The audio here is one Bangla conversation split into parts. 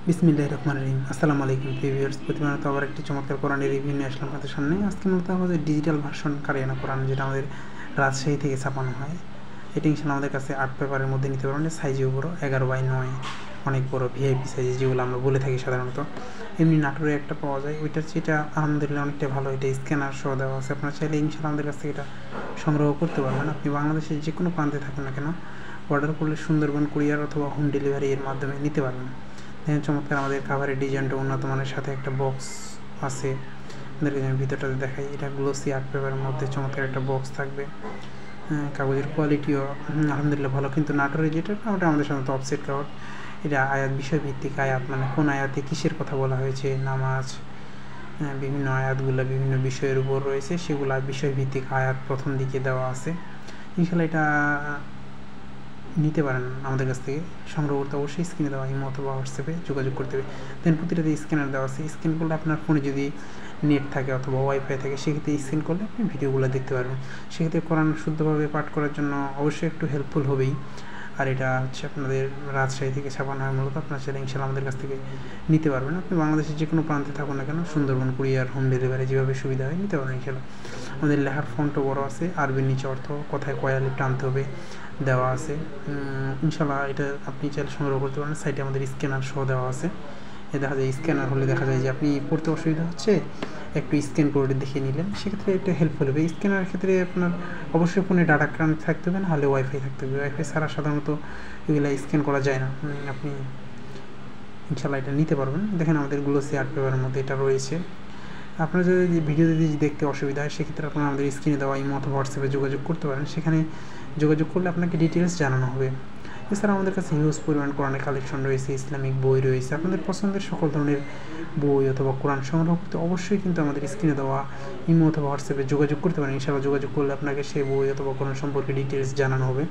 বিসমিল্লাহির রহমানির রহিম। আসসালামু আলাইকুম ভিউয়ার্স, প্রতিদিন তো আবার একটি চমৎকার কোরআনের রিভিউ নিয়ে আসলাম আপনাদের সামনে। আজকে মূলত আমাদের ডিজিটাল ভার্সন কারিয়ানা কোরআন, যেটা আমাদের রাজশাহী থেকে ছাপানো হয়। এটি ইনশাল্লাহ আমাদের কাছে 8 পেপারের মধ্যে নিতে পারবেন। সাইজেও বড়, 11/9, অনেক বড় ভিআইপি সাইজে, যেগুলো আমরা বলে থাকি সাধারণত। এমনি নাটোরে একটা পাওয়া যায়, ওইটার চেয়ে আলহামদুলিল্লাহ অনেকটা ভালো। এটা স্ক্যানার সহ দেওয়া আছে। আপনারা চাইলে ইনশাল্লাহ আমাদের কাছ থেকে এটা সংগ্রহ করতে পারবেন। আপনি বাংলাদেশের যে কোনো প্রান্তে থাকেন না কেন, অর্ডার করলে সুন্দরবন কুরিয়ার অথবা হোম ডেলিভারি এর মাধ্যমে নিতে পারবেন। চমৎকার আমাদের কাভারের ডিজাইনটা উন্নত মানের, সাথে একটা বক্স আছে। আমাদের ভিতরটাতে দেখাই, এটা গ্লোসি আর্ট পেপারের মধ্যে চমৎকার একটা বক্স থাকবে। কাগজের কোয়ালিটিও আলহামদুলিল্লাহ ভালো। কিন্তু নাটোরে যেটা, ওটা আমাদের সাধারণত অফসেট কাগজ। এটা আয়াত, বিষয়ভিত্তিক আয়াত, মানে কোন আয়াতে কিসের কথা বলা হয়েছে, নামাজ, বিভিন্ন আয়াতগুলো বিভিন্ন বিষয়ের উপর রয়েছে, সেগুলা বিষয়ভিত্তিক আয়াত প্রথম দিকে দেওয়া আছে। ইনশাল্লাহ এটা নিতে পারেন আমাদের কাছ থেকে। সংগ্রহ করতে অবশ্যই স্ক্রিনে দেওয়া ইমো অথবা হোয়াটসঅ্যাপে যোগাযোগ করতে হবে। দেন প্রতিটাতে স্ক্যানার দেওয়া আছে। স্ক্যান করলে আপনার ফোনে যদি নেট থাকে অথবা ওয়াইফাই থাকে, সেক্ষেত্রে স্ক্যান করলে আপনি ভিডিওগুলো দেখতে পারবেন। সেক্ষেত্রে কোরআন শুদ্ধভাবে পাঠ করার জন্য অবশ্যই একটু হেল্পফুল হবেই। আর এটা হচ্ছে আপনাদের রাজশাহী থেকে ছাপানো হয় মূলত। আপনার চাইলে ইনশাল্লাহ আমাদের কাছ থেকে নিতে পারবেন। আপনি বাংলাদেশের যে কোনো প্রান্তে থাকুন না কেন, সুন্দরবন কুরিয়ার, হোম ডেলিভারি যেভাবে সুবিধা হয় নিতে পারবেন ইনশাল্লাহ। আমাদের লেখার ফন্টও বড় আছে, আরবির নিচে অর্থ, কোথায় কয় আলিফ টানতে হবে দেওয়া আছে। ইনশাল্লাহ এটা আপনি চাইলে সংগ্রহ করতে পারেন। সাইটে আমাদের স্ক্যানার সহ দেওয়া আছে। দেখা যায় স্ক্যানার হলে দেখা যায় যে আপনি পড়তে অসুবিধা হচ্ছে, একটু স্ক্যান করে দেখিয়ে নিলেন, সেক্ষেত্রে এটা হেল্পফুল হবে। স্ক্যানারের ক্ষেত্রে আপনার অবশ্যই ফোনে ডাটা কানেক্ট থাকতে হবে, নাহলে ওয়াইফাই থাকতে হবে। ওয়াইফাই ছাড়া সাধারণত এগুলো স্ক্যান করা যায় না। আপনি ইনশাল্লাহ এটা নিতে পারবেন। দেখেন আমাদের গ্লোসি আর্ট পেপারের মধ্যে এটা রয়েছে। আপনার যদি ভিডিও যদি দেখতে অসুবিধা হয়, সেক্ষেত্রে আপনারা আমাদের স্ক্রিনে দেওয়া ইমো অথবা হোয়াটসঅ্যাপে যোগাযোগ করতে পারেন। সেখানে যোগাযোগ করলে আপনাকে ডিটেলস জানানো হবে। এছাড়া আমাদের কাছে হিউজ পরিমাণ কোরআনের কালেকশন রয়েছে, ইসলামিক বই রয়েছে। আপনাদের পছন্দের সকল ধরনের বই অথবা কোরআন সংগ্রহ করতে অবশ্যই কিন্তু আমাদের স্ক্রিনে দেওয়া ইমো অথবা হোয়াটসঅ্যাপে যোগাযোগ করতে পারেন। ইনশাআল্লাহ যোগাযোগ করলে আপনাকে সেই বই অথবা কোরআন সম্পর্কে ডিটেলস জানানো হবে।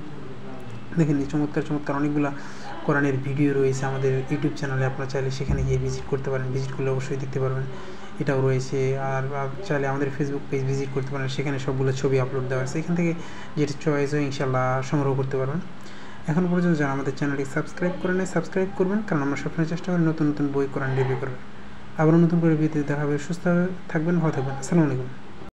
দেখেন এই চমৎকার চমৎকার অনেকগুলো কোরআনের ভিডিও রয়েছে আমাদের ইউটিউব চ্যানেলে। আপনারা চাইলে সেখানে গিয়ে ভিজিট করতে পারেন। ভিজিট করলে অবশ্যই দেখতে পারবেন। এটাও রয়েছে। আর চাইলে আমাদের ফেসবুক পেজ ভিজিট করতে পারেন, সেখানে সবগুলো ছবি আপলোড দেওয়া আছে। এখান থেকে যেটা চয়েস হয় ইনশাল্লাহ সংগ্রহ করতে পারবেন। এখন পর্যন্ত যারা আমাদের চ্যানেলটি সাবস্ক্রাইব করে নেয়, সাবস্ক্রাইব করবেন, কারণ আমরা সবসময় চেষ্টা করি নতুন নতুন বই কোরআন রিভিউ করবেন। আবারও নতুন করে ভিডিওতে দেখা হবে। সুস্থ থাকবেন, ভালো থাকবেন। আসসালামু আলাইকুম।